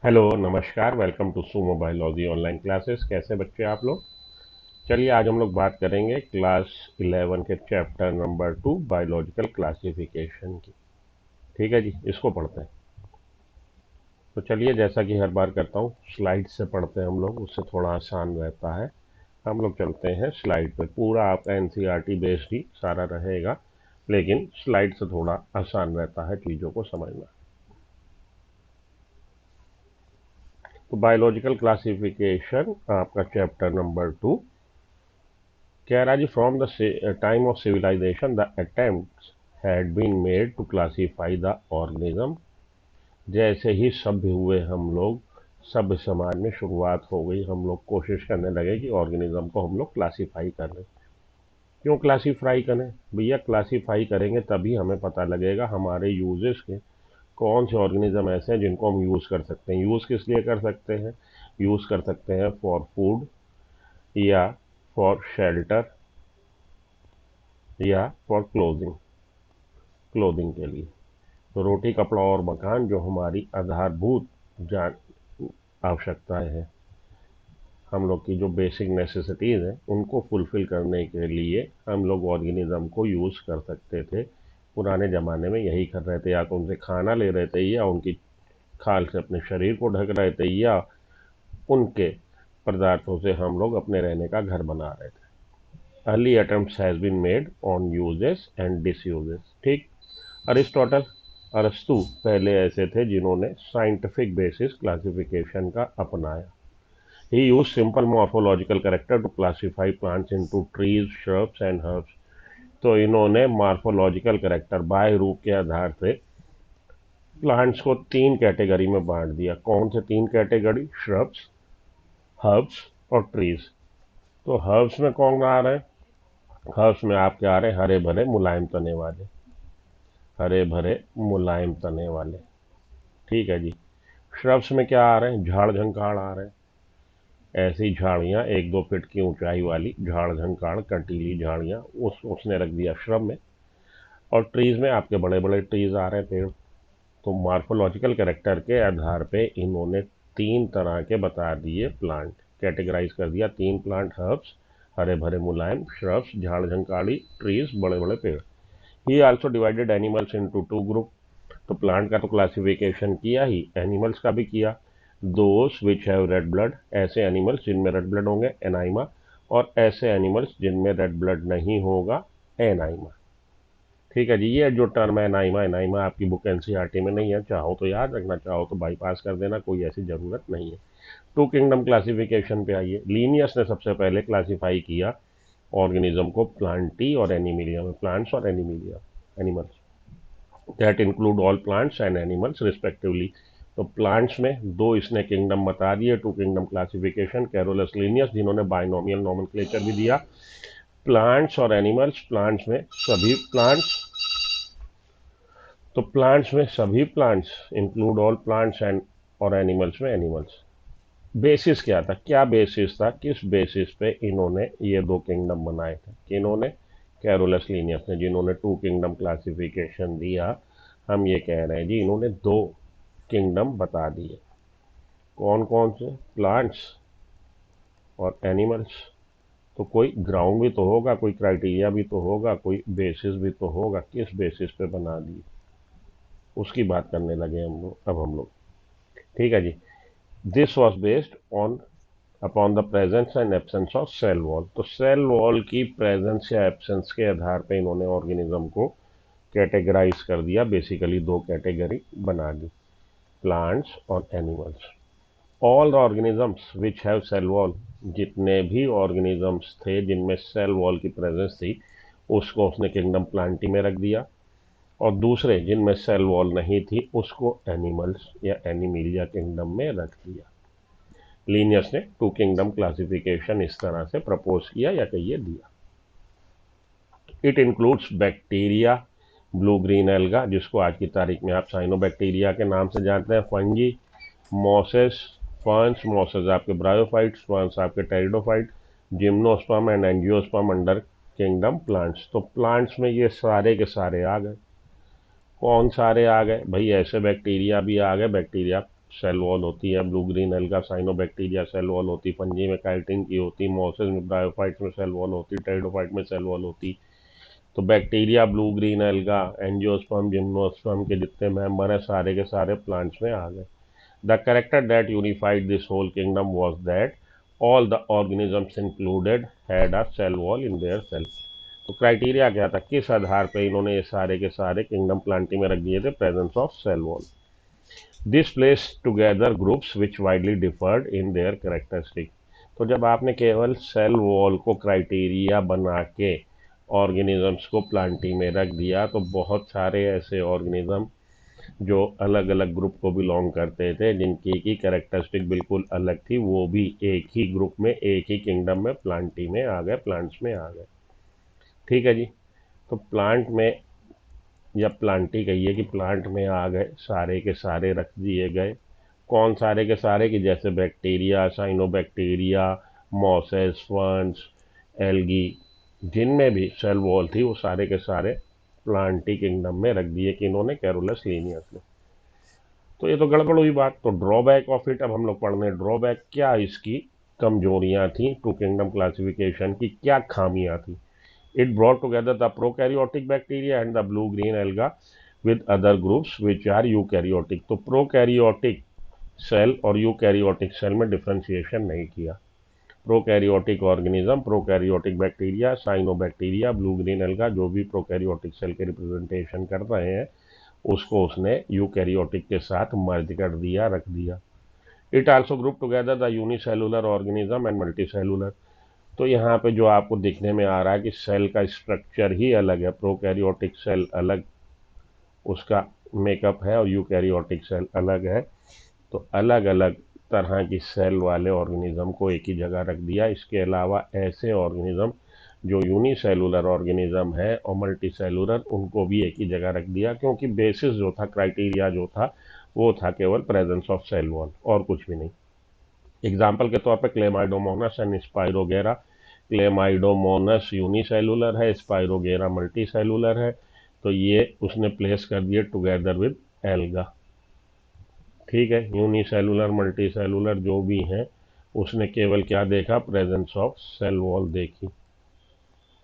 Hello नमस्कार, welcome to Sumo biology online classes. कैसे बच्चे आप लोग। चलिए आज हम लोग बात करेंगे क्लास 11 के चैप्टर नंबर 2 बायोलॉजिकल क्लासिफिकेशन की। ठीक है जी, इसको पढ़ते हैं। तो चलिए, जैसा कि हर बार करता हूँ, स्लाइड से पढ़ते हैं हम लोग, उससे थोड़ा आसान रहता है। हम लोग चलते हैं स्लाइड पे। पूरा आपका एनसीईआरटी बेस्ड ही सारा रहेगा, लेकिन स्लाइड से थोड़ा आसान रहता है चीज़ों को समझना। तो बायोलॉजिकल क्लासिफिकेशन आपका चैप्टर नंबर 2 कह रहा जी, from the time of civilisation the attempts had been made to classify the organism. जैसे ही सभ्य हुए हम लोग, सभ्य समाज में शुरुआत हो गई, हम लोग कोशिश करने लगे कि ऑर्गेनिज्म को हम लोग क्लासीफाई कर लें। क्यों क्लासीफाई करें भैया? क्लासीफाई करेंगे तभी हमें पता लगेगा हमारे यूजेस के कौन से ऑर्गेनिज्म ऐसे हैं जिनको हम यूज़ कर सकते हैं। यूज़ किस लिए कर सकते हैं? यूज़ कर सकते हैं फॉर फूड, या फॉर शेल्टर, या फॉर क्लोथिंग के लिए। तो रोटी, कपड़ा और मकान जो हमारी आधारभूत जान आवश्यकताएं हैं, हम लोग की जो बेसिक नेसेसिटीज़ हैं, उनको फुलफ़िल करने के लिए हम लोग ऑर्गेनिज्म को यूज़ कर सकते थे। पुराने ज़माने में यही कर रहे थे, या तो उनसे खाना ले रहे थे, या उनकी खाल से अपने शरीर को ढक रहे थे, या उनके पदार्थों से हम लोग अपने रहने का घर बना रहे थे। Early attempts has been made on uses and disuses. ठीक। अरिस्टोटल, अरस्तु पहले ऐसे थे जिन्होंने साइंटिफिक बेसिस क्लासिफिकेशन का अपनाया। He use simple morphological character to classify plants into trees, shrubs and herbs. तो इन्होंने मॉर्फोलॉजिकल कैरेक्टर, बाह्य रूप के आधार से प्लांट्स को 3 कैटेगरी में बांट दिया। कौन से 3 कैटेगरी? श्रब्स, हर्ब्स और ट्रीज। तो हर्ब्स में कौन आ रहे हैं? हर्ब्स में आपके आ रहे हैं हरे भरे मुलायम तने वाले, हरे भरे मुलायम तने वाले। ठीक है जी। श्रब्स में क्या आ रहे हैं? झाड़ झंकाड़ आ रहे हैं। ऐसी झाड़ियाँ 1-2 फीट की ऊंचाई वाली झाड़ झंकाड़ कंटीली झाड़ियाँ, उसने रख दिया श्रब में। और ट्रीज में आपके बड़े बड़े ट्रीज आ रहे हैं, पेड़। तो मार्फोलॉजिकल कैरेक्टर के आधार पे इन्होंने 3 तरह के बता दिए प्लांट, कैटेगराइज कर दिया। 3 प्लांट, हर्ब्स हरे भरे मुलायम, श्रब्स झाड़ झंकाड़ी, ट्रीज बड़े बड़े पेड़। ही also divided animals into 2 group. तो प्लांट का तो क्लासिफिकेशन किया ही, एनिमल्स का भी किया। दोस विच हैव रेड ब्लड, ऐसे एनिमल्स जिनमें रेड ब्लड होंगे, एनाइमा। और ऐसे एनिमल्स जिनमें रेड ब्लड नहीं होगा, एनाइमा। ठीक है जी। ये जो टर्म है एनाइमा, एनाइमा आपकी बुक एनसीईआरटी में नहीं है, चाहो तो याद रखना, चाहो तो बाईपास कर देना, कोई ऐसी ज़रूरत नहीं है। टू किंगडम क्लासिफिकेशन पे आइए। लीनियस ने सबसे पहले क्लासीफाई किया ऑर्गेनिज्म को प्लांटी और एनिमिलिया में, प्लांट्स और Animalia, animals, that include all plants and animals respectively. तो प्लांट्स में 2 इसने किंगडम बता दिए, 2 किंगडम क्लासिफिकेशन। कैरोलस लीनियस, जिन्होंने बाइनोमियल नोमेनक्लेचर भी दिया। प्लांट्स और एनिमल्स, प्लांट्स में सभी प्लांट्स, तो प्लांट्स में सभी plants, include all plants and, और एनिमल्स में एनिमल्स। बेसिस क्या था? क्या बेसिस था? किस बेसिस पे इन्होंने ये 2 किंगडम बनाए थे? किन्होंने? कैरोलस लीनियस ने, जिन्होंने 2 किंगडम क्लासिफिकेशन दिया। हम ये कह रहे हैं जी, इन्होंने 2 किंगडम बता दिए। कौन कौन से? प्लांट्स और एनिमल्स। तो कोई ग्राउंड भी तो होगा, कोई क्राइटेरिया भी तो होगा, कोई बेसिस भी तो होगा। किस बेसिस पे बना दिए, उसकी बात करने लगे हम लोग, अब हम लोग। ठीक है जी। This was based on upon the presence and absence of cell wall. तो सेल वॉल की प्रेजेंस या एब्सेंस के आधार पर इन्होंने ऑर्गेनिज्म को कैटेगराइज कर दिया। बेसिकली 2 कैटेगरी बना दी, प्लांट्स और animals. All the organisms which have cell wall, जितने भी ऑर्गेनिजम्स थे जिनमें सेल वॉल की प्रेजेंस थी, उसको उसने किंगडम प्लांटी में रख दिया। और दूसरे जिनमें सेल वॉल नहीं थी, उसको एनिमल्स या एनिमिलिया किंगडम में रख दिया। लीनियस ने 2 किंगडम क्लासिफिकेशन इस तरह से प्रपोज किया, या कहिए दिया। It includes bacteria, blue green alga, जिसको आज की तारीख में आप साइनोबैक्टीरिया के नाम से जानते हैं, फंगी, मॉसेस, फर्न्स, मॉसेस आपके ब्रायोफाइट्स, फर्न्स आपके pteridophyte, gymnosperm and angiosperm under kingdom plants. तो प्लांट्स में ये सारे के सारे आ गए। कौन सारे आ गए भाई? ऐसे बैक्टीरिया भी आ गए, बैक्टीरिया सेल वॉल होती है, blue green alga cyanobacteria cell wall होती, फंजी में काइटिन की होती, मोसेस में ब्रायोफाइट्स में सेल वॉल होती, टेरिडोफाइट में सेल वॉल होती। तो bacteria, blue green alga, angiosperm, gymnosperm के जितने मेंबर हैं सारे के सारे प्लांट्स में आ गए। The character that unified this whole kingdom was that all the organisms included had a cell wall in their cell. तो क्राइटेरिया क्या था, किस आधार पे इन्होंने ये सारे के सारे किंगडम प्लांटी में रख दिए थे, presence of cell wall. This place together groups which widely differed in their characteristic. तो जब आपने केवल सेल वॉल को क्राइटेरिया बना के ऑर्गेनिजम्स को प्लांटी में रख दिया, तो बहुत सारे ऐसे ऑर्गेनिज्म जो अलग अलग ग्रुप को बिलोंग करते थे, जिनकी की कैरेक्टरिस्टिक बिल्कुल अलग थी, वो भी एक ही ग्रुप में, एक ही किंगडम में प्लांटी में आ गए, प्लांट्स में आ गए। ठीक है जी। तो प्लांट में, या प्लांटी कहिए कि प्लांट में आ गए, सारे के सारे रख दिए गए। कौन सारे के सारे, कि जैसे bacteria, cyanobacteria, mosses, ferns, algae, जिनमें भी सेल वॉल थी वो सारे के सारे प्लांटी किंगडम में रख दिए कि इन्होंने कैरोलस लीनियस में। तो ये तो गड़बड़ हुई बात। तो ड्रॉबैक ऑफ इट अब हम लोग पढ़ने, ड्रॉबैक क्या इसकी कमजोरियां थी, टू किंगडम क्लासिफिकेशन की क्या खामियां थी। It brought together the prokaryotic bacteria and the blue-green alga with other groups which are eukaryotic। तो प्रोकैरियोटिक सेल और यूकैरियोटिक सेल में डिफ्रेंशिएशन नहीं किया। Prokaryotic organism, prokaryotic bacteria, cyanobacteria, blue green alga, जो भी प्रोकैरियोटिक सेल के representation कर रहे हैं, उसको उसने यूकैरियोटिक के साथ मर्ज कर दिया, रख दिया। It also group together the unicellular organism and multicellular. तो यहाँ पे जो आपको दिखने में आ रहा है कि सेल का स्ट्रक्चर ही अलग है, प्रोकैरियोटिक सेल अलग उसका मेकअप है और यूकैरियोटिक सेल अलग है। तो अलग अलग तरह की सेल वाले ऑर्गेनिज्म को एक ही जगह रख दिया। इसके अलावा ऐसे ऑर्गेनिज्म जो यूनिसेलुलर ऑर्गेनिज्म है और मल्टी सेलुलर, उनको भी एक ही जगह रख दिया, क्योंकि बेसिस जो था, क्राइटेरिया जो था, वो था केवल प्रेजेंस ऑफ सेल वॉल और कुछ भी नहीं। एग्जाम्पल के तौर पर क्लेमाइडोमोनास एंड स्पाइरोगेरा। क्लेमाइडोमोनस यूनिसेलुलर है, स्पाइरोगेरा मल्टी सेलुलर है। तो ये उसने प्लेस कर दिए टुगेदर विद एल्गा। ठीक है, यूनिसेलुलर मल्टी सेलुलर जो भी हैं, उसने केवल क्या देखा, प्रेजेंस ऑफ सेल वॉल देखी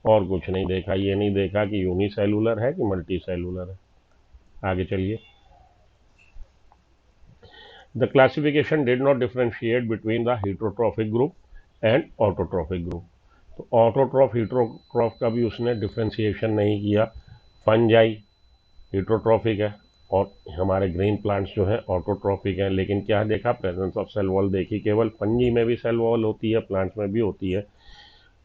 और कुछ नहीं देखा। ये नहीं देखा कि यूनिसेलुलर है कि मल्टी सेलुलर है। आगे चलिए। The classification did not differentiate between the heterotrophic group and autotrophic group. तो ऑटोट्रॉफ हीट्रोट्रॉफ का भी उसने डिफ्रेंशिएशन नहीं किया। फंजाई हीट्रोट्रॉफिक है और हमारे ग्रीन प्लांट्स जो है ऑटोट्रॉफिक है। लेकिन क्या देखा, प्रेजेंस ऑफ सेल वॉल देखी। केवल फंजी में भी सेल वॉल होती है, प्लांट्स में भी होती है।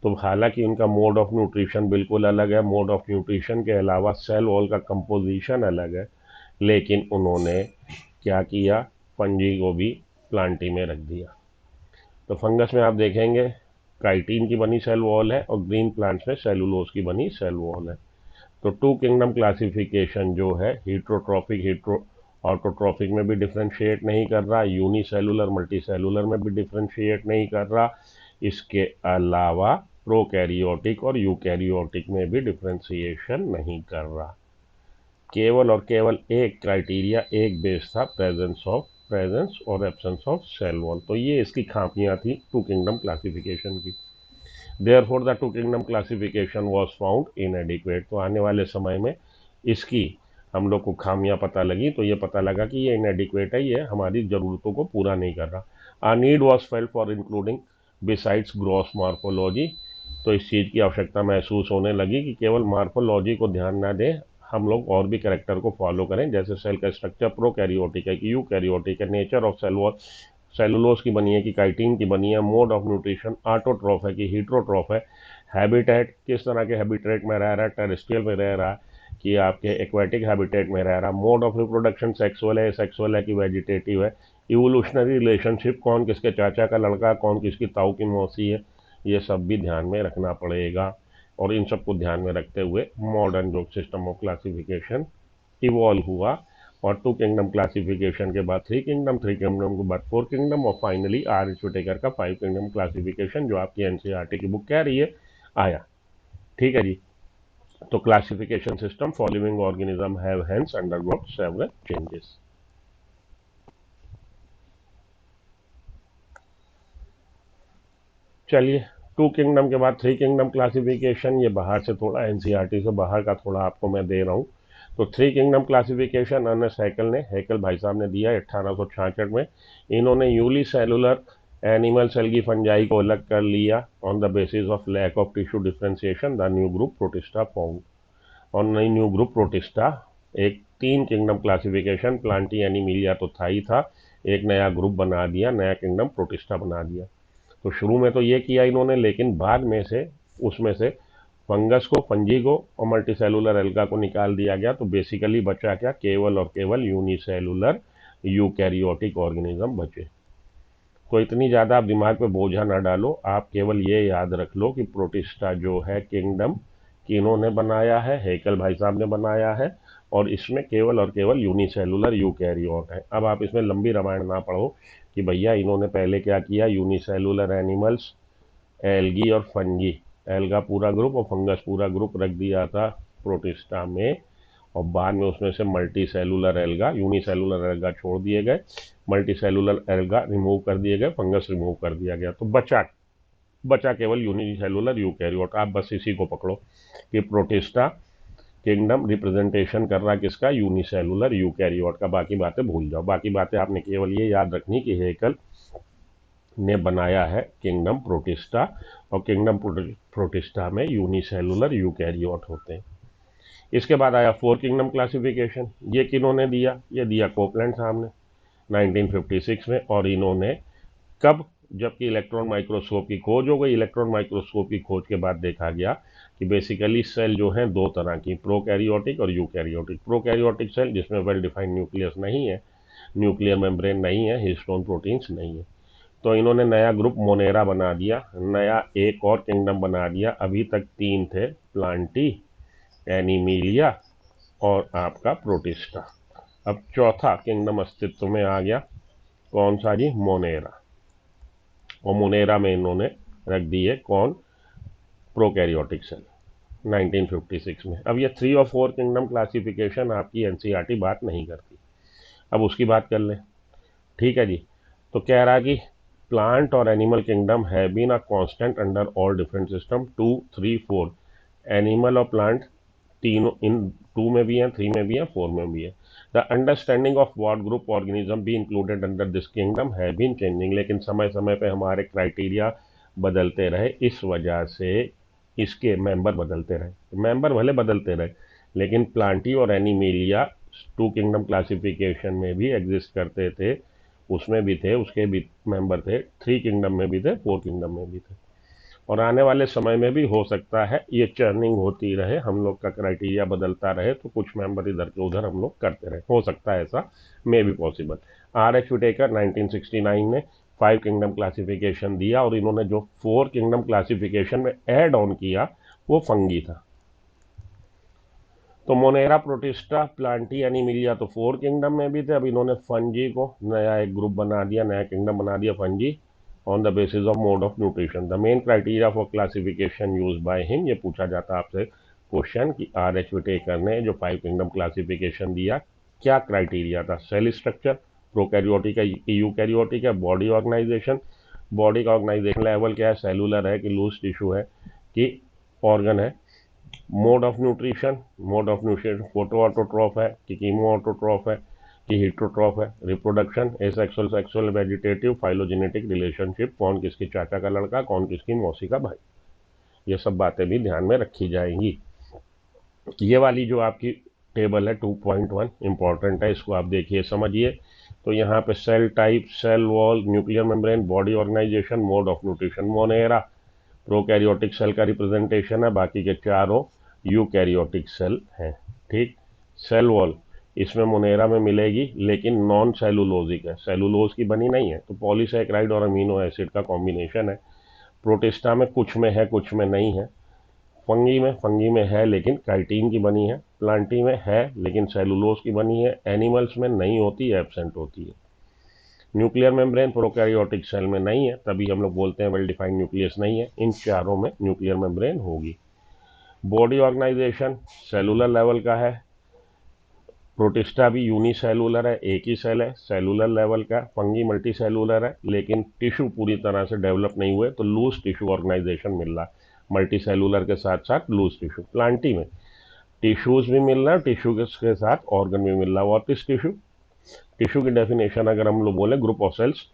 तो हालांकि उनका मोड ऑफ न्यूट्रिशन बिल्कुल अलग है, मोड ऑफ न्यूट्रिशन के अलावा सेल वॉल का कंपोजिशन अलग है, लेकिन उन्होंने क्या किया, फंजी को भी प्लांटी में रख दिया। तो फंगस में आप देखेंगे काइटिन की बनी सेल वॉल है और ग्रीन प्लांट्स में सेलुलोज की बनी सेल वॉल है। तो टू किंगडम क्लासिफिकेशन जो है, हीट्रोट्रॉफिक ऑटोट्रॉफिक में भी डिफ्रेंशिएट नहीं कर रहा, यूनिसेलुलर मल्टी सेलुलर में भी डिफ्रेंशिएट नहीं कर रहा। इसके अलावा प्रोकैरियोटिक और यूकैरियोटिक में भी डिफ्रेंशिएशन नहीं कर रहा। केवल और केवल एक क्राइटेरिया, एक बेस था, प्रेजेंस और एब्सेंस ऑफ सेल वॉल। तो ये इसकी खामियां थी टू किंगडम क्लासिफिकेशन की। Therefore the two kingdom classification was found इनएडिक्वेट। तो आने वाले समय में इसकी हम लोग को खामियां पता लगी, तो ये पता लगा कि ये इनएडिक्वेट है, ये हमारी ज़रूरतों को पूरा नहीं कर रहा। A need was felt for including besides gross morphology. तो इस चीज़ की आवश्यकता महसूस होने लगी कि केवल मार्फोलॉजी को ध्यान ना दें, हम लोग और भी कैरेक्टर को फॉलो करें। जैसे सेल का स्ट्रक्चर प्रोकैरियोटिक है कि यूकैरियोटिक है, nature of cell wall cellulose की बनी है कि काइटिन की बनी है, मोड ऑफ न्यूट्रिशन ऑटोट्रॉफ है कि हीट्रोट्रॉफ है, हैबिटेट किस तरह के हैबिटेट में रह रहा है, टेरेस्ट्रियल में रह रहा है कि आपके एक्वेटिक हैबिटेट में रह रहा है, मोड ऑफ रिप्रोडक्शन सेक्सुअल है कि वेजिटेटिव है, इवोल्यूशनरी रिलेशनशिप कौन किसके चाचा का लड़का, कौन किसकी ताऊ की मौसी है, ये सब भी ध्यान में रखना पड़ेगा। और इन सबको ध्यान में रखते हुए मॉडर्न जो सिस्टम ऑफ क्लासिफिकेशन इवॉल्व हुआ। और टू किंगडम क्लासिफिकेशन के बाद थ्री किंगडम के बाद फोर किंगडम और फाइनली आर एच विटेकर का फाइव किंगडम क्लासिफिकेशन, जो आपकी एनसीईआरटी की बुक कह रही है, आया। ठीक है जी। तो classification system following organism have hence undergone several changes. चलिए, टू किंगडम के बाद थ्री किंगडम क्लासिफिकेशन, ये बाहर से थोड़ा एनसीईआरटी से बाहर का थोड़ा आपको मैं दे रहा हूँ। तो three kingdom classification Ernst Haeckel भाई साहब ने दिया 1866 में। इन्होंने यूली सेलुलर एनिमल सेल की फंजाई को अलग कर लिया on the basis of lack of tissue differentiation, the new group protista form. और नई न्यू ग्रुप प्रोटिस्टा, एक तीन किंगडम क्लासिफिकेशन, प्लांटी एनिमिलिया तो था ही था, एक नया ग्रुप बना दिया, नया किंगडम प्रोटिस्टा बना दिया। तो शुरू में तो ये किया इन्होंने, लेकिन बाद में से उसमें से फंगस को, फंजी को और मल्टीसेलुलर एल्गा को निकाल दिया गया। तो बेसिकली बचा क्या, केवल और केवल यूनिसेलुलर यूकैरियोटिक ऑर्गेनिज्म बचे। तो इतनी ज़्यादा आप दिमाग पे बोझा ना डालो, आप केवल ये याद रख लो कि प्रोटिस्टा जो है किंगडम किन्होंने बनाया है, हैकेल भाई साहब ने बनाया है, और इसमें केवल और केवल यूनिसेलुलर यूकैरियोट है। अब आप इसमें लंबी रामायण ना पढ़ो कि भैया इन्होंने पहले क्या किया, यूनिसेलुलर एनिमल्स, एल्गी और फंगी, एल्गा पूरा ग्रुप और फंगस पूरा ग्रुप रख दिया था प्रोटिस्टा में, और बाद में उसमें से multi cellular alga, unicellular alga छोड़ दिए गए, मल्टी सेलुलर एल्गा रिमूव कर दिए गए, फंगस रिमूव कर दिया गया। तो बचा बचा केवल यूनिसेलुलर यूकैरियोट। आप बस इसी को पकड़ो कि प्रोटिस्टा किंगडम रिप्रेजेंटेशन कर रहा किसका, यूनिसेलुलर यूकैरियोट का। बाकी बातें भूल जाओ, बाकी बातें आपने केवल ये याद रखनी कि हैकेल ने बनाया है किंगडम प्रोटिस्टा, और किंगडम प्रोटिस्टा में यूनिसेलुलर यूकैरियोट होते हैं। इसके बाद आया फोर किंगडम क्लासिफिकेशन। ये किन्होंने दिया, ये दिया कोपलैंड साहब ने 1956 में। और इन्होंने कब, जबकि इलेक्ट्रॉन माइक्रोस्कोप की खोज हो गई। इलेक्ट्रॉन माइक्रोस्कोप की खोज के बाद देखा गया कि बेसिकली सेल जो है दो तरह की, प्रोकैरियोटिक और यूकैरियोटिक। प्रोकैरियोटिक सेल जिसमें वेल डिफाइंड न्यूक्लियस नहीं है, न्यूक्लियर मेम्ब्रेन नहीं है, हिस्टोन प्रोटीन्स नहीं है। तो इन्होंने नया ग्रुप मोनेरा बना दिया, नया एक और किंगडम बना दिया। अभी तक तीन थे, प्लांटी, एनिमिलिया और आपका प्रोटिस्टा। अब चौथा किंगडम अस्तित्व में आ गया, कौन सा जी, मोनेरा। और मोनेरा में इन्होंने रख दिए कौन, प्रोकैरियोटिक सेल 1956 में। अब ये थ्री और फोर किंगडम क्लासिफिकेशन आपकी एनसीईआरटी बात नहीं करती, अब उसकी बात कर लें। ठीक है जी। तो कह रहा कि प्लांट और एनिमल किंगडम है been a constant under all different system 2, 3, 4। Animal और प्लांट तीनों इन 2 में भी हैं, 3 में भी हैं, 4 में भी है। The understanding of what group organism be included under this kingdom है बीन चेंजिंग। लेकिन समय समय पे हमारे क्राइटेरिया बदलते रहे, इस वजह से इसके मेंबर बदलते रहे। मेंबर भले बदलते रहे, लेकिन प्लांटी और एनिमेलिया टू किंगडम क्लासिफिकेशन में भी एग्जिस्ट करते थे, उसमें भी थे, उसके भी मेंबर थे, थ्री किंगडम में भी थे, फोर किंगडम में भी थे। और आने वाले समय में भी हो सकता है ये चर्निंग होती रहे, हम लोग का क्राइटेरिया बदलता रहे, तो कुछ मेंबर इधर के उधर हम लोग करते रहे, हो सकता है ऐसा, may be possible. R.H. Whittaker 1969 ने फाइव किंगडम क्लासिफिकेशन दिया, और इन्होंने जो फोर किंगडम क्लासिफिकेशन में ऐड ऑन किया वो फंगी था। तो मोनेरा, प्रोटिस्टा, प्लांटी, एनिमिलिया तो फोर किंगडम में भी थे। अब इन्होंने फंजी को नया एक ग्रुप बना दिया, नया किंगडम बना दिया, fungi, on the basis of mode of nutrition. The main criteria for classification use by him, ये पूछा जाता है आपसे क्वेश्चन कि R.H. विटेकर ने जो फाइव किंगडम क्लासिफिकेशन दिया, क्या क्राइटेरिया था। सेल स्ट्रक्चर, प्रोकैरियोटिक है कि यूकैरियोटिक है, बॉडी ऑर्गेनाइजेशन, बॉडी का ऑर्गेनाइजेशन लेवल क्या है, सेलुलर है कि लूज टिश्यू है कि ऑर्गन है, mode of nutrition, photo autotroph है कि कीमो ऑटोट्रॉफ है कि हीट्रोट्रॉफ है, reproduction, asexual, sexual, vegetative, phylogenetic relationship, कौन किसकी चाचा का लड़का, कौन किसकी मौसी का भाई, ये सब बातें भी ध्यान में रखी जाएंगी। ये वाली जो आपकी टेबल है 2.1 इंपॉर्टेंट है, इसको आप देखिए समझिए। तो यहाँ पे cell type, cell wall, nuclear membrane, body organisation, mode of nutrition, monera prokaryotic cell का रिप्रेजेंटेशन है, बाकी के चारों यूकैरियोटिक सेल हैं। ठीक, सेल वॉल इसमें मोनेरा में मिलेगी, लेकिन नॉन सेलुलोजिक है, सेलुलोज की बनी नहीं है, तो पॉलीसैकेराइड और अमीनो एसिड का कॉम्बिनेशन है। प्रोटिस्टा में कुछ में है, कुछ में नहीं है। फंगी में है लेकिन काइटिन की बनी है। प्लांटी में है लेकिन सेलुलोज की बनी है। एनिमल्स में नहीं होती है, एब्सेंट होती है। न्यूक्लियर मेम्ब्रेन प्रोकैरियोटिक सेल में नहीं है, तभी हम लोग बोलते हैं वेल डिफाइंड न्यूक्लियस नहीं है। इन चारों में न्यूक्लियर मेम्ब्रेन होगी। बॉडी ऑर्गेनाइजेशन सेलुलर लेवल का है, प्रोटिस्टा भी यूनिसेलुलर है, एक ही सेल है, सेलुलर लेवल का। फंगी मल्टी सेलुलर है, लेकिन टिश्यू पूरी तरह से डेवलप नहीं हुए, तो लूज टिश्यू ऑर्गेनाइजेशन मिल रहा है। मल्टी सेलुलर के साथ साथ लूज टिश्यू। प्लांटी में टिश्यूज भी मिल रहा है, टिश्यू के साथ ऑर्गन भी मिल रहा है। What is tissue? टिश्यू की डेफिनेशन अगर हम लोग बोले, group of cells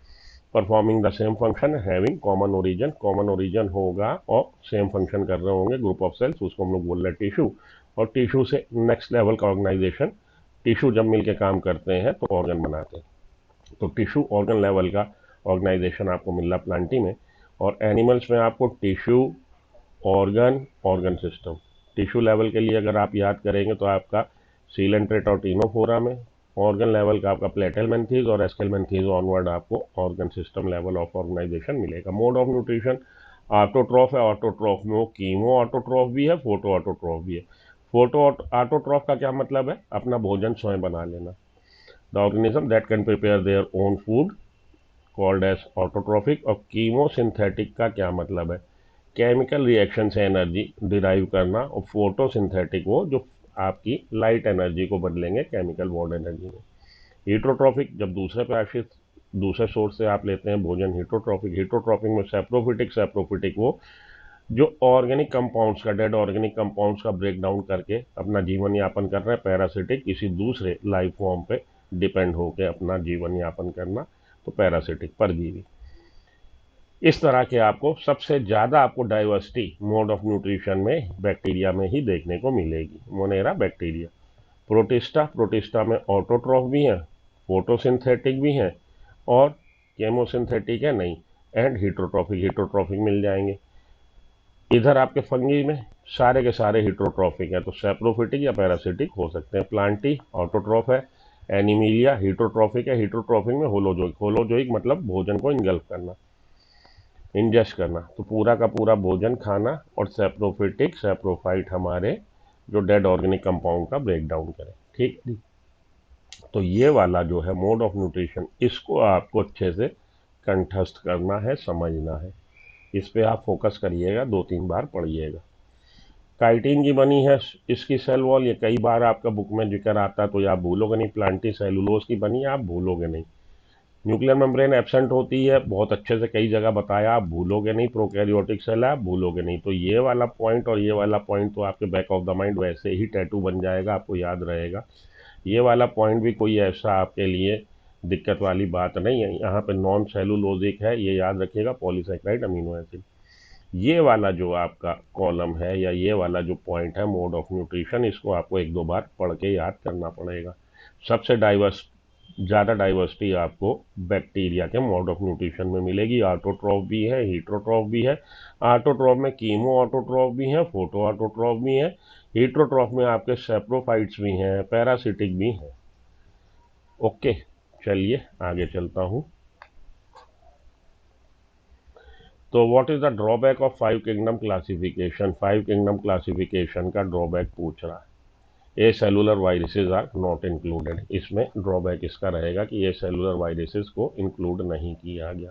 performing the same function having common origin. Common origin होगा और सेम फंक्शन कर रहे होंगे, ग्रुप ऑफ सेल्स, उसको हम लोग बोल रहे हैं टिश्यू। और टिश्यू से नेक्स्ट लेवल का ऑर्गेनाइजेशन, टिश्यू जब मिलकर काम करते हैं तो ऑर्गन बनाते हैं। तो टिश्यू ऑर्गन लेवल का ऑर्गेनाइजेशन आपको मिल रहा प्लांटी में। और एनिमल्स में आपको tissue, organ, organ system. Tissue level के लिए अगर आप याद करेंगे तो आपका सीलेंट्रेट और टीनोफोरा में, ऑर्गन लेवल का आपका प्लेटेलमेंथीज और एस्केलमेंथीज ऑनवर्ड आपको organ system level of organisation मिलेगा। मोड ऑफ न्यूट्रिशन ऑटोट्रॉफ है। ऑटोट्रॉफ में वो कीमो ऑटोट्रॉफ भी है, फोटो ऑटोट्रॉफ भी है। फोटो ऑटोट्रॉफ का क्या मतलब है? अपना भोजन स्वयं बना लेना। The organism that can prepare their own food called as autotrophic. और कीमोसिंथेटिक का क्या मतलब है? केमिकल रिएक्शन से एनर्जी डिराइव करना। और फोटोसिंथेटिक वो जो आपकी लाइट एनर्जी को बदलेंगे केमिकल बॉन्ड एनर्जी में। हीटरोट्रॉफिक जब दूसरे पे आश्रित, दूसरे सोर्स से आप लेते हैं भोजन, हीटरोट्रॉफिक। हीटरोट्रॉफिक में सैप्रोफिटिक, सैप्रोफिटिक वो जो ऑर्गेनिक कंपाउंड्स का, डेड ऑर्गेनिक कंपाउंड्स का ब्रेक डाउन करके अपना जीवन यापन कर रहे हैं। पैरासिटिक किसी दूसरे लाइफ फॉर्म पे डिपेंड होकर अपना जीवन यापन करना, तो पैरासिटिक, परजीवी। इस तरह के आपको सबसे ज़्यादा आपको डाइवर्सिटी मोड ऑफ न्यूट्रिशन में बैक्टीरिया में ही देखने को मिलेगी। Monera bacteria. प्रोटिस्टा, प्रोटिस्टा में ऑटोट्रॉफ भी हैं, फोटोसिंथेटिक भी हैं, और केमोसिंथेटिक है नहीं, एंड हीटरोट्रॉफिक, हीटरोट्रॉफिक मिल जाएंगे। इधर आपके फंगी में सारे के सारे हीटरोट्रॉफिक है, तो सैप्रोफिटिक या पैरासिटिक हो सकते हैं। प्लांटी ऑटोट्रॉफ है। एनिमीलिया हीटरोट्रॉफिक है। हीटरोट्रॉफिक में होलोजोइक, होलोजोइक मतलब भोजन को इंगल्फ करना, इंजेस्ट करना, तो पूरा का पूरा भोजन खाना। और सैप्रोफिटिक, सैप्रोफाइट हमारे जो डेड ऑर्गेनिक कंपाउंड का ब्रेक डाउन करें। ठीक है, तो ये वाला जो है मोड ऑफ न्यूट्रिशन, इसको आपको अच्छे से कंठस्थ करना है, समझना है। इस पे आप फोकस करिएगा, 2-3 बार पढ़िएगा। काइटिन की बनी है इसकी सेल वॉल, ये कई बार आपका बुक में जिक्र आता है, तो ये आप भूलोगे नहीं। प्लांटी सेलुलोज की बनी है, आप भूलोगे नहीं। न्यूक्लियर मेम्ब्रेन एब्सेंट होती है, बहुत अच्छे से कई जगह बताया, आप भूलोगे नहीं। प्रोकैरियोटिक सेल है, आप भूलोगे नहीं। तो ये वाला पॉइंट और ये वाला पॉइंट तो आपके बैक ऑफ द माइंड वैसे ही टैटू बन जाएगा, आपको याद रहेगा। ये वाला पॉइंट भी कोई ऐसा आपके लिए दिक्कत वाली बात नहीं है। यहाँ पे नॉन सेलुलोजिक है, ये याद रखिएगा, पॉलीसेकेराइड अमीनो एसिड। ये वाला जो आपका कॉलम है या ये वाला जो पॉइंट है मोड ऑफ न्यूट्रिशन, इसको आपको 1-2 बार पढ़ के याद करना पड़ेगा। सबसे ज़्यादा डाइवर्सिटी आपको बैक्टीरिया के मोड ऑफ न्यूट्रिशन में मिलेगी। ऑटोट्रॉफ भी है, हीटरोट्रॉफ भी है। ऑटोट्रॉफ में कीमो ऑटोट्रॉफ भी है, फोटो ऑटोट्रॉफ भी है। हीटरोट्रॉफ में आपके सैप्रोफाइट्स भी हैं, पैरासिटिक भी हैं। ओके, चलिए आगे चलता हूँ। तो what is the drawback of 5 kingdom classification? 5 kingdom classification का ड्रॉबैक पूछ रहा है। Acellular viruses are not included. इसमें ड्रॉबैक इसका रहेगा कि ये सेलुलर वायरसेस को इंक्लूड नहीं किया गया।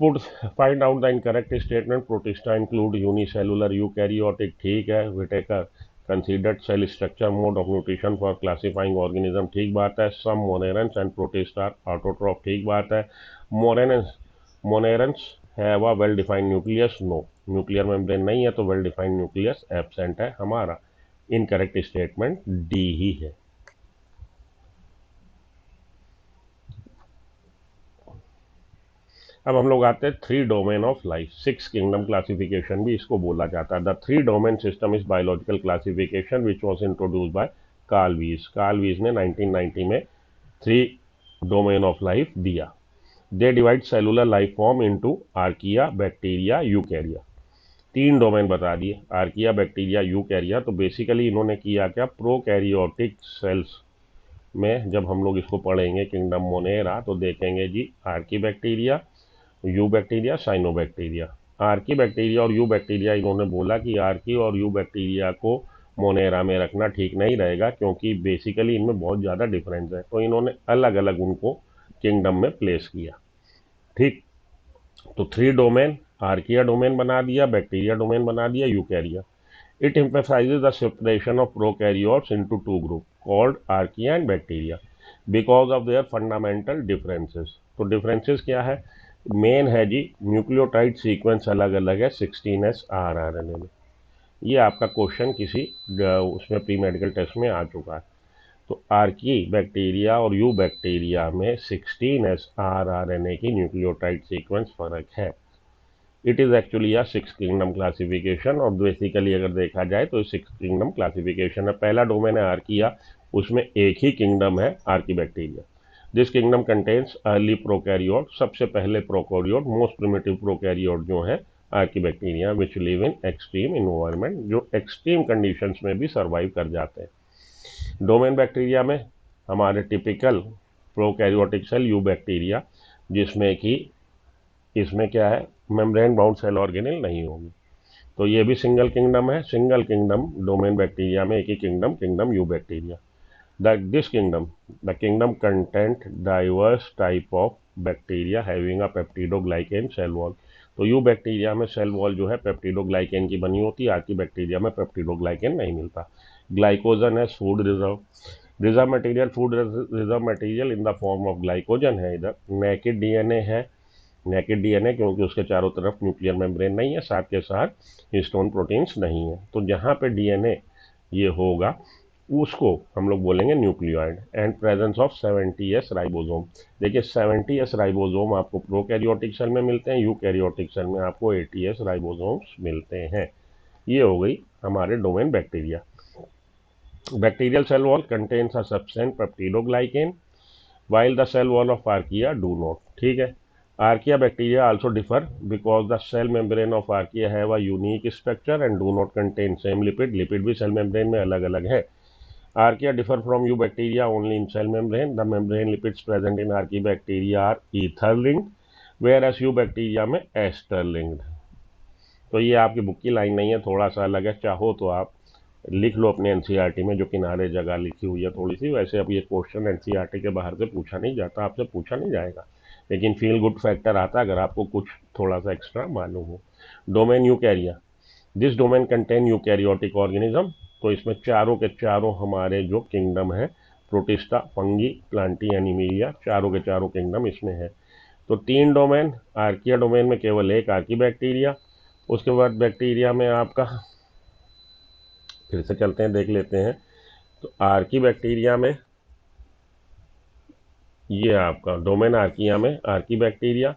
Put find out the incorrect statement. Protista include unicellular eukaryotic, ठीक है। Whittaker considered cell structure mode of nutrition for classifying organism, ठीक बात है। Some monerans and protista are autotroph, ठीक बात है। Monerans have a well defined nucleus, no. Nuclear membrane नहीं है, तो वेल डिफाइंड न्यूक्लियस एब्सेंट है। हमारा इनकरेक्ट स्टेटमेंट डी ही है। अब हम लोग आते हैं 3 domain of life. 6 kingdom classification भी इसको बोला जाता है। The 3 domain system is biological classification which was introduce by Carl Woese. Carl Woese ने 1990 में 3 डोमेन ऑफ लाइफ दिया। They divide cellular life form into archaea, bacteria, eukarya. 3 domain बता दिए, आर्किया, बैक्टीरिया, यूकैरिया। तो बेसिकली इन्होंने किया क्या, प्रोकैरियोटिक सेल्स में जब हम लोग इसको पढ़ेंगे किंगडम मोनेरा, तो देखेंगे जी archaebacteria, eubacteria, cyanobacteria. Archaebacteria और यू बैक्टीरिया, इन्होंने बोला कि आर्की और यू बैक्टीरिया को मोनेरा में रखना ठीक नहीं रहेगा, क्योंकि बेसिकली इनमें बहुत ज़्यादा डिफरेंस है। तो इन्होंने अलग अलग उनको किंगडम में प्लेस किया, ठीक। तो 3 डोमेन, आर्किया डोमेन बना दिया, बैक्टीरिया डोमेन बना दिया, यूकैरिया। It emphasises the separation of prokaryotes into 2 group. Called archaea and bacteria because of their fundamental differences. तो डिफरेंसेस क्या है? मेन है जी, न्यूक्लियोटाइड सीक्वेंस अलग अलग है 16S rRNA में। ये आपका क्वेश्चन किसी उसमें प्री मेडिकल टेस्ट में आ चुका है। तो आर्की बैक्टीरिया और यू बैक्टीरिया में 16S rRNA की न्यूक्लियोटाइड सीक्वेंस फर्क है। It is actually a 6 kingdom classification, और बेसिकली अगर देखा जाए तो 6 किंगडम क्लासिफिकेशन है। पहला डोमेन है आर्किया, उसमें एक ही किंगडम है Archie bacteria. This kingdom contains early prokaryote, सबसे पहले प्रोकैरियोट, मोस्ट प्रिमिटिव प्रोकैरियोट जो है Archie bacteria, which live in extreme environment, जो एक्सट्रीम कंडीशंस में भी सर्वाइव कर जाते हैं। डोमेन बैक्टीरिया में हमारे typical prokaryotic cell eubacteria, जिसमें कि इसमें क्या है, मेम्ब्रेन बाउंड सेल ऑर्गेनेल नहीं होगी। तो ये भी सिंगल किंगडम है, सिंगल किंगडम डोमेन बैक्टीरिया में, एक ही किंगडम, kingdom eubacteria. This kingdom, the kingdom content diverse type of bacteria having a peptidoglycan cell wall. तो यू बैक्टीरिया में सेल वॉल जो है पेप्टिडोग्लाइकेन की बनी होती है, आर्की बैक्टीरिया में पेप्टिडोग्लाइकेन नहीं मिलता। ग्लाइकोजन है food reserve, reserve material, food reserve material in the form of glycogen है। इधर नेकेड डीएनए है, नेकेड डीएनए क्योंकि उसके चारों तरफ न्यूक्लियर मेम्ब्रेन नहीं है, साथ के साथ हिस्टोन प्रोटीन्स नहीं है। तो जहाँ पे डीएनए ये होगा उसको हम लोग बोलेंगे nucleoid. And presence of 70S ribosome. देखिए 70S राइबोसोम आपको प्रोकैरियोटिक सेल में मिलते हैं, यूकैरियोटिक सेल में आपको 80S राइबोसोम्स मिलते हैं। ये हो गई हमारे domain bacteria. Bacterial cell wall contains a substance peptidoglycan while the cell wall of archaea do not। ठीक है। archaea bacteria also differ because the cell membrane of archaea have a unique structure and do not contain same lipid। Lipid भी cell membrane में अलग अलग है। archaea differ from eubacteria only in cell membrane। the membrane lipids present in archaea bacteria are ether linked whereas eubacteria में ester linked। तो ये आपकी book की लाइन नहीं है, थोड़ा सा अलग है, चाहो तो आप लिख लो अपने एनसीईआरटी में, जो किनारे जगह लिखी हुई है थोड़ी सी। वैसे अब ये क्वेश्चन एनसीईआरटी के बाहर से पूछा नहीं जाता, आपसे पूछा नहीं जाएगा, लेकिन फील गुड फैक्टर आता अगर आपको कुछ थोड़ा सा एक्स्ट्रा मालूम हो। Domain यूकैरिया, this domain contain eukaryotic organism. तो इसमें चारों के चारों हमारे जो किंगडम है, प्रोटिस्टा, फंगी, प्लांटी, एनिमीलिया, चारों के चारों किंगडम इसमें है। तो 3 डोमेन, आर्किया डोमेन में केवल एक आर्की बैक्टीरिया। उसके बाद बैक्टीरिया में आपका फिर से चलते हैं, देख लेते हैं। तो आर्की बैक्टीरिया में ये आपका डोमेन आर्किया में आर्की बैक्टीरिया,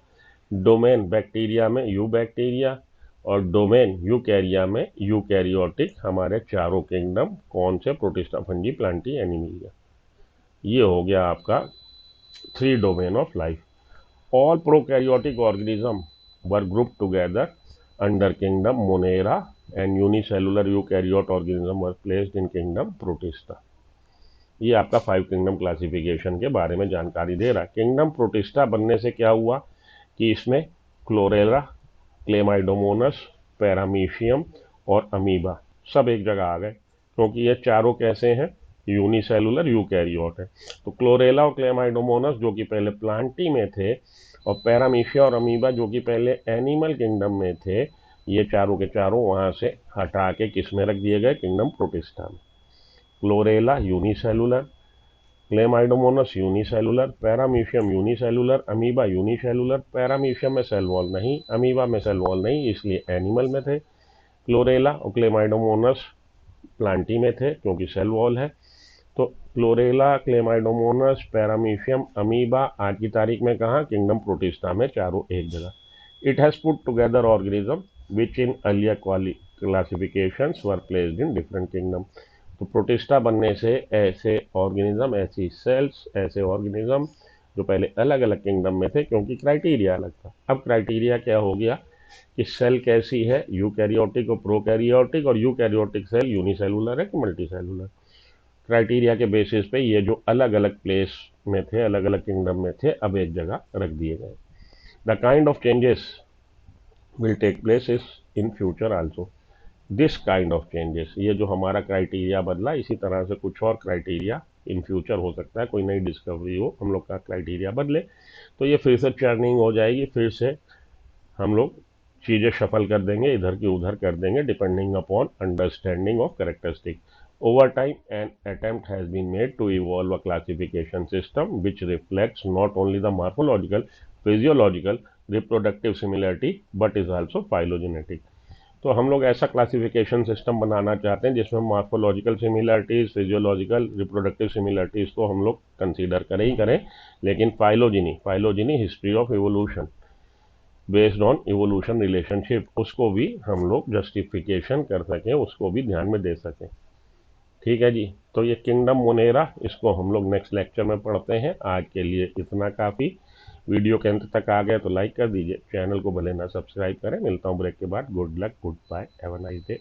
डोमेन बैक्टीरिया में यू बैक्टीरिया, और डोमेन यूकैरिया में यूकैरियोटिक हमारे चारों किंगडम कौन से, प्रोटिस्टा, फंजी, प्लांटी, एनिमीलिया। ये हो गया आपका 3 domain of life. All prokaryotic organism were group together under kingdom Monera and unicellular eukaryote organism were placed in kingdom protista. ये आपका 5 किंगडम क्लासिफिकेशन के बारे में जानकारी दे रहा है। किंगडम प्रोटिस्टा बनने से क्या हुआ कि इसमें क्लोरेला, क्लेमाइडोमोनस, पैरामीशियम और अमीबा सब एक जगह आ गए, क्योंकि ये चारों कैसे हैं, यूनिसेलुलर यूकैरियोट है। तो क्लोरेला और क्लेमाइडोमोनस जो कि पहले प्लांटी में थे, और पैरामीशिया और अमीबा जो कि पहले एनिमल किंगडम में थे, ये चारों के चारों वहाँ से हटा के किस में रख दिए गए, किंगडम प्रोटिस्टा में। Chlorella unicellular, Chlamydomonas unicellular, paramecium unicellular, amoeba unicellular. Paramecium में सेल वॉल नहीं, अमीबा में सेल वॉल नहीं, इसलिए एनिमल में थे। क्लोरेला और क्लेमाइडोमोनस प्लांटी में थे क्योंकि सेल वॉल है। तो क्लोरेला, क्लेमाइडोमोनस, पैरामीशियम, अमीबा आज की तारीख में कहाँ, किंगडम प्रोटिस्टा में, चारों एक जगह। It has put together organism which in earlier classifications were placed in different kingdom. तो प्रोटिस्टा बनने से ऐसे ऑर्गेनिज्म, ऐसी सेल्स, ऐसे ऑर्गेनिज्म जो पहले अलग अलग किंगडम में थे, क्योंकि क्राइटेरिया अलग था। अब क्राइटेरिया क्या हो गया कि सेल कैसी है, यूकैरियोटिक और प्रोकैरियोटिक, और यूकैरियोटिक सेल यूनिसेलुलर है कि मल्टीसेलुलर। क्राइटेरिया के बेसिस पे ये जो अलग अलग प्लेस में थे, अलग अलग किंगडम में थे, अब एक जगह रख दिए गए। The kind of changes will take place is in future also. This kind of changes, ये जो हमारा क्राइटेरिया बदला, इसी तरह से कुछ और क्राइटेरिया इन फ्यूचर हो सकता है, कोई नई डिस्कवरी हो, हम लोग का क्राइटेरिया बदले, तो ये फिर से चर्निंग हो जाएगी, फिर से हम लोग चीज़ें शफल कर देंगे, इधर की उधर कर देंगे, depending upon understanding of characteristic. Over time, an attempt has been made to evolve a classification system which reflects not only the morphological, physiological, reproductive similarity but is also phylogenetic. तो हम लोग ऐसा क्लासिफिकेशन सिस्टम बनाना चाहते हैं जिसमें morphological similarities, physiological, reproductive similarities तो हम लोग कंसीडर करें ही करें, लेकिन phylogeny history of evolution based on evolution relationship, उसको भी हम लोग जस्टिफिकेशन कर सकें, उसको भी ध्यान में दे सकें। ठीक है जी। तो ये किंगडम मोनेरा, इसको हम लोग नेक्स्ट लेक्चर में पढ़ते हैं। आज के लिए इतना काफ़ी। वीडियो के अंत तक आ गए तो लाइक कर दीजिए, चैनल को भले ना सब्सक्राइब करें। मिलता हूँ ब्रेक के बाद। Good luck, goodbye, have a nice day.